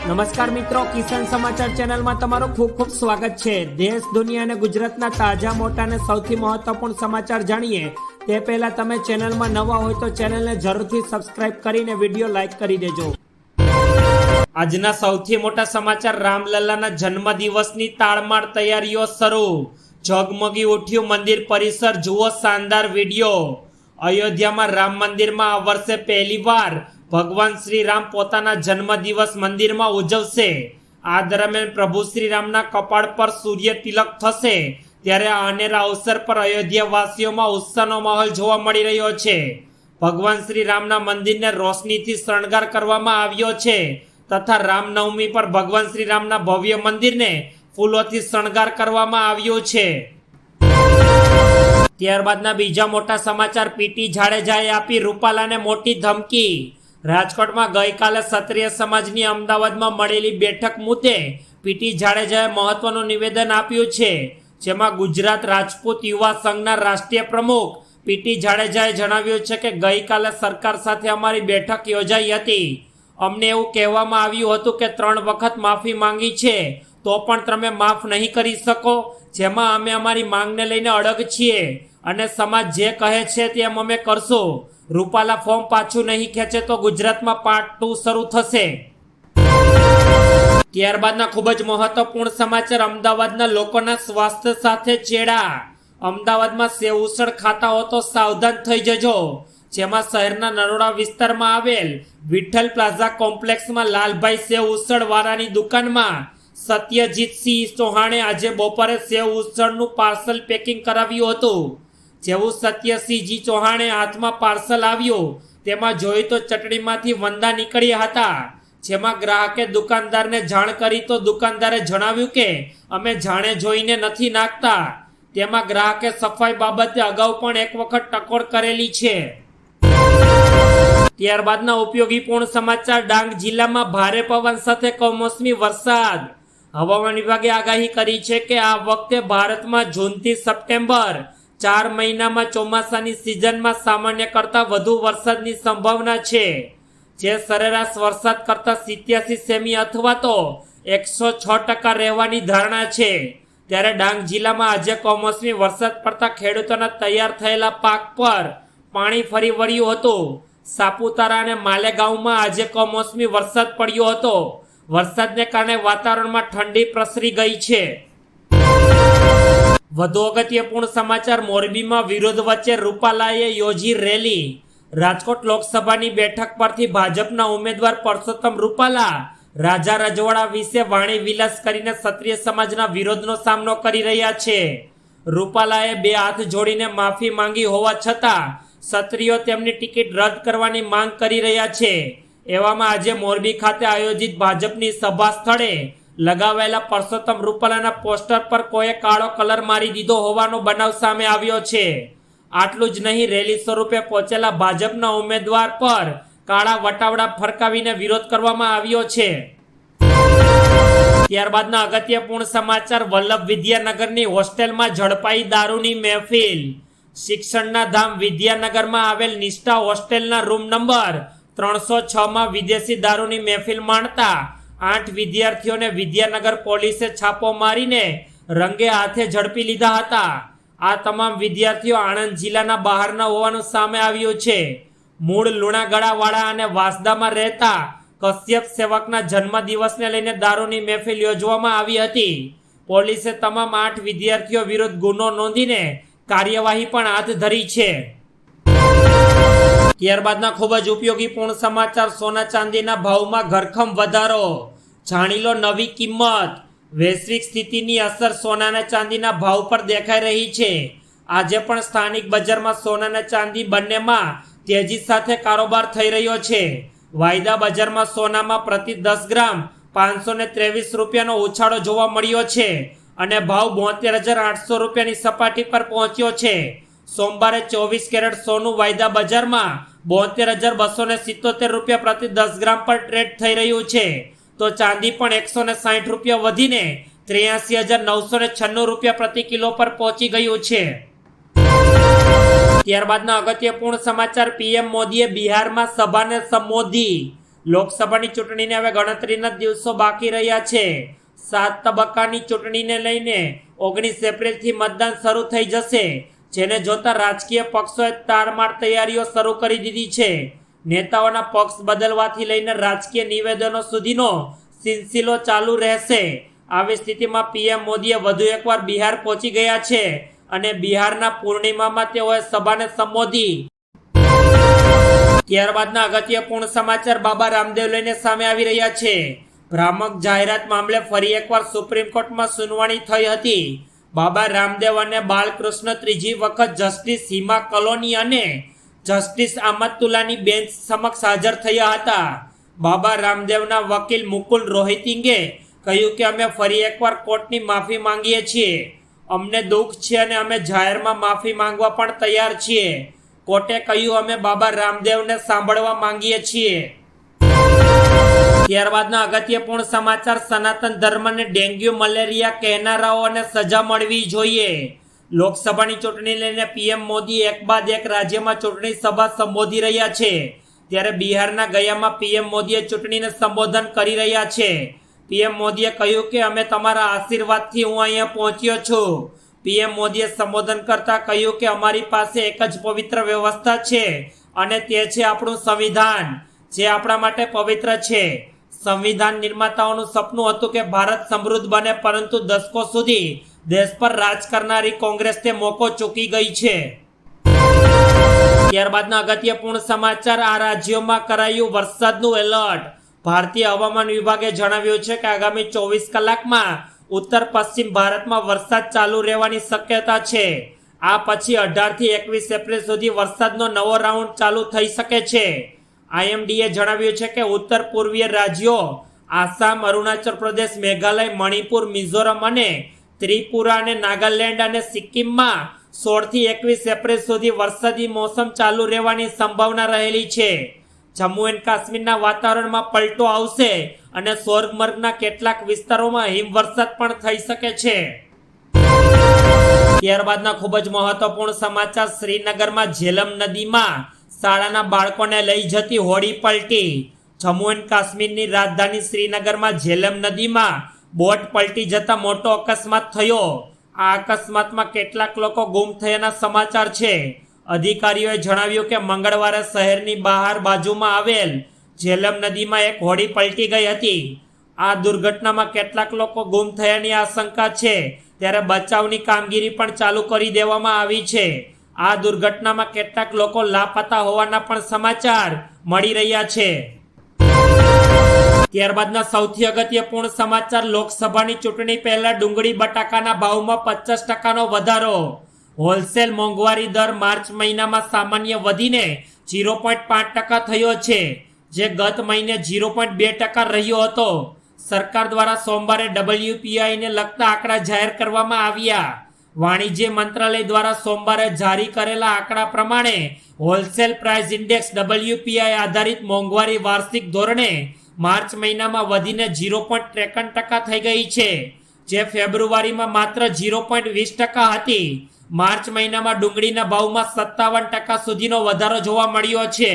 નમસ્કાર મિત્રો, કિસાન સમાચાર ચેનલમાં તમારું ખૂબ ખૂબ સ્વાગત છે। દેશ, દુનિયા અને ગુજરાતના તાજા, મોટા અને સૌથી મહત્વપૂર્ણ સમાચાર જાણીએ તે પહેલા તમે ચેનલમાં નવા હોય તો ચેનલને જરૂરથી સબસ્ક્રાઇબ કરીને વિડીયો લાઈક કરી દેજો। આજના સૌથી મોટા સમાચાર, રામલલ્લાના જન્મદિવસની તાળમાળ તૈયારીઓ શરૂ, ઝગમગી ઉઠ્યું મંદિર પરિસર, જુઓ શાનદાર વિડીયો। અયોધ્યામાં રામ મંદિરમાં આ વર્ષે પહેલીવાર ભગવાન શ્રી રામ પોતાના જન્મદિવસ મંદિરમાં ઉજવશે। આ દરમિયાન પ્રભુ શ્રી રામના કપાળ પર સૂર્ય તિલક થશે, ત્યારે આ અનેરા અવસર પર અયોધ્યાવાસીઓમાં ઉત્સાહનો માહોલ જોવા મળી રહ્યો છે। ભગવાન શ્રી રામના મંદિરને રોશનીથી શણગાર કરવામાં આવ્યો છે તથા રામનવમી પર ભગવાન શ્રી રામના ભવ્ય મંદિરને ફૂલોથી શણગાર કરવામાં આવ્યું છે। ત્યારબાદના બીજા મોટા સમાચાર, પીટી જાડેજાએ આપી રૂપાલાને મોટી ધમકી। રાજકોટમાં ગઈકાલે ક્ષત્રિય સમાજની અમદાવાદમાં મળેલી બેઠક મુદ્દે પીટી જાડેજાએ મહત્વનું નિવેદન આપ્યું છે, જેમાં ગુજરાત રાજપૂત યુવા સંઘના રાષ્ટ્રીય પ્રમુખ પીટી જાડેજાએ જણાવ્યું છે કે ગઈકાલે સરકાર સાથે અમારી બેઠક યોજાઈ હતી। અમને એવું કહેવામાં આવ્યું હતું કે 3 વખત માફી માંગી છે તો પણ તમે માફ નહીં કરી શકો, જેમાં અમે અમારી માંગને લઈને અડગ છીએ અને સમાજ જે કહે છે તેમ અમે કરશું। રૂપાલા ફોર્મ પાછું નહીં ખેંચે તો ગુજરાતમાં પાર્ટ 2 શરૂ થશે। ત્યારબાદના ખૂબ જ મહત્વપૂર્ણ સમાચાર, અમદાવાદના લોકોના સ્વાસ્થ્ય સાથે ચેડા। અમદાવાદમાં સેવ ઉસળ ખાતા હો તો સાવધાન થઈ જજો, જેમાં શહેરના નરોડા વિસ્તારમાં આવેલ વિઠ્ઠલ પ્લાઝા કોમ્પ્લેક્સમાં લાલભાઈ સેવ ઉસળ વાળાની દુકાનમાં સત્યજીતસિંહ ચૌહાણે આજે બપોરે સેવ ઉસળનું પાર્સલ પેકિંગ કરાવ્યું હતું। જેવું સત્યસિંહજી ચૌહાણે હાથમાં પાર્સલ આવ્યું તેમાં જોયું તો ચટણીમાંથી વંદા નીકળ્યા હતા, જેમાં ગ્રાહકે દુકાનદારને જાણ કરી તો દુકાનદારે જણાવ્યું કે અમે જાણે જોઈને નથી નાખતા। તેમાં ગ્રાહકે સફાઈ બાબતે અગાઉ પણ એક વખત ટકોર કરેલી છે। ત્યારબાદના ઉપયોગીપૂર્ણ સમાચાર, ડાંગ જિલ્લામાં ભારે પવન સાથે કમોસમી વરસાદ। હવામાન વિભાગે આગાહી કરી છે કે આ વખતે ભારતમાં જૂનથી સપ્ટેમ્બર 4 મહિનામાં ચોમાસાની સિઝનમાં સામાન્ય કરતાં વધુ વરસાદની સંભાવના છે, જે સરેરાશ વરસાદ કરતાં 87 સેમી અથવા તો 106% રહેવાની ધારણા છે। ત્યારે ડાંગ જિલ્લામાં આજે કમોસમી વરસાદ પડતા ખેડૂતોના તૈયાર થયેલા પાક પર પાણી ફરી વળ્યું હતું। સાપુતારા અને માલેગાંવમાં આજે કમોસમી વરસાદ પડ્યો હતો। વરસાદને કારણે વાતાવરણમાં ઠંડી પ્રસરી ગઈ છે। વધુ અગત્યપૂર્ણ સમાચાર, મોરબીમાં વિરોધ વચ્ચે રૂપાલાએ યોજી રેલી। રાજકોટ લોકસભાની બેઠક પરથી ભાજપના ઉમેદવાર પરસોત્તમ રૂપાલા રાજા રજવાડા વિશે વાણી વિલાસ કરીને ક્ષત્રિય સમાજના વિરોધનો સામનો કરી રહ્યા છે। રૂપાલાએ 2 હાથ જોડીને માફી માંગી હોવા છતાં ક્ષત્રિયો તેમની ટિકિટ રદ કરવાની માંગ કરી રહ્યા છે। એવામાં આજે મોરબી ખાતે આયોજિત ભાજપની સભા સ્થળે લગાવેલા પરસોત્તમ રૂપાલાના પોસ્ટર પર કોઈએ કાળો કલર મારી દીધો હોવાનો બનાવ સામે આવ્યો છે। આટલું જ નહીં, રેલી સ્વરૂપે પહોંચેલા ભાજપના ઉમેદવાર પર કાળા વટાવડા ફરકાવીને વિરોધ કરવામાં આવ્યો છે। ત્યારબાદના અગત્યપૂર્ણ સમાચાર, વલ્લભ વિદ્યાનગરની હોસ્ટેલમાં ઝડપાઈ દારૂની મહેફિલ। શિક્ષણના ધામ વિદ્યાનગરમાં આવેલ નિષ્ઠા હોસ્ટેલના રૂમ નંબર 306માં વિદેશી દારૂની મહેફિલ માણતા 8 વિદ્યાર્થીઓને વિદ્યાનગર પોલીસે છાપો મારીને રંગે હાથે ઝડપી લીધા હતા। આ તમામ વિદ્યાર્થીઓ આણંદ જિલ્લાના બહારના હોવાનું સામે આવ્યું છે। મૂળ લુણાગડાવાળા અને વાસદામાં રહેતા કશ્યપ સેવકના જન્મદિવસને લઈને દારૂની મહેફિલ યોજવામાં આવી હતી। પોલીસે તમામ 8 વિદ્યાર્થીઓ વિરુદ્ધ ગુનો નોંધીને કાર્યવાહી પણ હાથ ધરી છે। ત્યારબાદના ખૂબ જ ઉપયોગીપૂર્ણ સમાચાર, સોના ચાંદીના ભાવમાં ઘરખમ વધારો, જાણી લો નવી કિંમત। વૈશ્વિક સ્થિતિની અસર સોના અને ચાંદીના ભાવ પર દેખાઈ રહી છે। આજે પણ સ્થાનિક બજારમાં સોના અને ચાંદી બંનેમાં તેજી સાથે કારોબાર થઈ રહ્યો છે। વાયદા બજારમાં સોનામાં પ્રતિ 10 ગ્રામ 523 રૂપિયાનો ઉછાળો જોવા મળ્યો છે અને ભાવ 72,800 રૂપિયાની સપાટી પર પહોંચ્યો છે। સોમવારે 24 કેરેટ સોનું વાયદા બજારમાં 72,277 રૂપિયા પ્રતિ 10 ગ્રામ પર ટ્રેડ થઈ રહ્યું છે, તો ચાંદી પણ 160 રૂપિયા વધીને 83,996 રૂપિયા પ્રતિ કિલો પર પહોંચી ગયું છે। ત્યારબાદના અગત્યપૂર્ણ સમાચાર, પીએમ મોદીએ બિહારમાં સભાને સંબોધી। લોકસભાની ચૂંટણીને હવે ગણતરીના દિવસો બાકી રહ્યા છે. 7 તબક્કાની ચૂંટણીને લઈને 19 એપ્રિલથી મતદાન શરૂ થઈ જશે, જેને જોતા રાજકીય પક્ષોએ તારમાર તૈયારીઓ શરૂ કરી દીધી છે. નેતાઓના પક્ષ બદલવાથી લઈને રાજકીય નિવેદનો સુધીનો સિલસિલો ચાલુ રહેશે. આવી સ્થિતિમાં પીએમ મોદીએ વધુ એકવાર બિહાર પહોંચી ગયા છે અને બિહારના પૂર્ણિમામાં તેઓએ સભાને સંબોધી. ત્યારબાદના અગત્યપૂર્ણ સમાચાર બાબા રામદેવ લઈને સામે આવી રહ્યા છે. ભ્રામક જાહેરાત મામલે ફરી એકવાર સુપ્રીમ કોર્ટમાં સુનાવણી થઈ હતી. બાબા રામદેવ અને બાલકૃષ્ણ ત્રીજી વખત જસ્ટિસ હિમા કલોની અને જસ્ટિસ આમતુલ્લાની બેન્ચ સમક્ષ હાજર થયા હતા. બાબા રામદેવના વકીલ મુકુલ રોહિતિંગે કહ્યું કે અમે ફરી એકવાર કોર્ટની માફી માંગીએ છીએ. અમને દુઃખ છે અને અમે જાહેરમાં માફી માંગવા પણ તૈયાર છીએ. કોર્ટે કહ્યું અમે બાબા રામદેવને સાંભળવા માંગીએ છીએ. ત્યારબાદના અગત્યપૂર્ણ સમાચાર સનાતન ધર્મને ડેન્ગ્યુ મલેરિયા કહેનારાઓને સજા મળવી જોઈએ. લોકસભાની ચૂંટણી લઈને પીએમ મોદી એક બાદ એક રાજ્યમાં ચૂંટણી સભા સંબોધી રહ્યા છે. ત્યારે બિહારના ગયામાં પીએમ મોદીએ ચૂંટણીને સંબોધન કરી રહ્યા છે. પીએમ મોદીએ કહ્યું કે અમે તમારા આશીર્વાદથી હું અહીંયા પહોંચ્યો છું. પીએમ મોદીએ સંબોધન કરતા કહ્યું કે અમારી પાસે એક જ પવિત્ર વ્યવસ્થા છે અને તે છે આપણું સંવિધાન, જે આપણા માટે પવિત્ર છે. સંવિધાન નિર્માતાઓનું સપનું હતું કે ભારત સમૃદ્ધ બને, પરંતુ દશકો સુધી દેશ પર રાજ કરનારી કોંગ્રેસ તે મોકો ચૂકી ગઈ છે. ત્યારબાદના અગત્યપૂર્ણ સમાચાર આ રાજ્યોમાં કરાયું વરસાદનું એલર્ટ. ભારતીય હવામાન વિભાગે જણાવ્યું છે કે આગામી 24 કલાકમાં ઉત્તર પશ્ચિમ ભારતમાં વરસાદ ચાલુ રહેવાની શક્યતા છે. આ પછી 18 થી 21 એપ્રિલ સુધી વરસાદનો નવો રાઉન્ડ ચાલુ થઈ શકે છે. આઈએમડીએ જણાવ્યું છે કે ઉત્તર પૂર્વીય રાજ્યો આસામ, અરુણાચલ પ્રદેશ, મેઘાલય, મણિપુર, મિઝોરમ અને ત્રિપુરા અને નાગાલેન્ડ અને સિક્કિમમાં 16 થી 21 એપ્રિલ સુધી વરસાદી મોસમ ચાલુ રહેવાની સંભાવના રહેલી છે. જમ્મુ એન્ડ કાશ્મીરના વાતાવરણમાં પલટો આવશે અને સોનમર્ગના કેટલાક વિસ્તારોમાં હિમવર્ષા પણ થઈ શકે છે. ત્યારબાદના ખૂબ જ મહત્વપૂર્ણ સમાચાર શ્રીનગરમાં ઝેલમ નદીમાં શાળાના બાળકોને લઈ જતી હોડી પલટી. જમ્મુ એન્ડ કાશ્મીરની રાજધાની શ્રીનગરમાં ઝેલમ નદીમાં બોટ પલટી જતા મોટો અકસ્માત થયો. આ અકસ્માતમાં કેટલાક લોકો ગુમ થયાના સમાચાર છે. અધિકારીઓએ જણાવ્યું કે મંગળવારે શહેરની બહાર બાજુમાં આવેલ ઝેલમ નદીમાં એક હોડી પલટી ગઈ હતી. આ દુર્ઘટનામાં કેટલાક લોકો ગુમ થયાની આશંકા છે, ત્યારે બચાવની કામગીરી પણ ચાલુ કરી દેવામાં આવી છે. આ દુર્ઘટનામાં કેટલાક લોકો લાપતા હોવાના પણ સમાચાર મળી રહ્યા છે. ત્યારબાદના સૌથી અગત્યપૂર્ણ સમાચાર લોકસભાની ચૂંટણી પહેલા ડુંગળી બટાકાના ભાવમાં 50% વધારો. હોલસેલ મોંઘવારી દર માર્ચ મહિનામાં સામાન્ય વધીને 0.5% થયો છે, જે ગત મહિને 0.2% રહ્યો હતો. સરકાર દ્વારા સોમવારે WPIને લગતા આંકડા જાહેર કરવામાં આવ્યા. વાણિજ્ય મંત્રાલય દ્વારા સોમવારે જારી કરેલા આંકડા પ્રમાણે હોલસેલ પ્રાઇસ ઇન્ડેક્સ WPI આધારિત મોંઘવારી વાર્ષિક ધોરણે માર્ચ મહિનામાં વધીને 0.53% થઈ ગઈ છે, જે ફેબ્રુઆરીમાં માત્ર 0.20% હતી. માર્ચ મહિનામાં ડુંગળીના ભાવમાં 57% સુધીનો વધારો જોવા મળ્યો છે.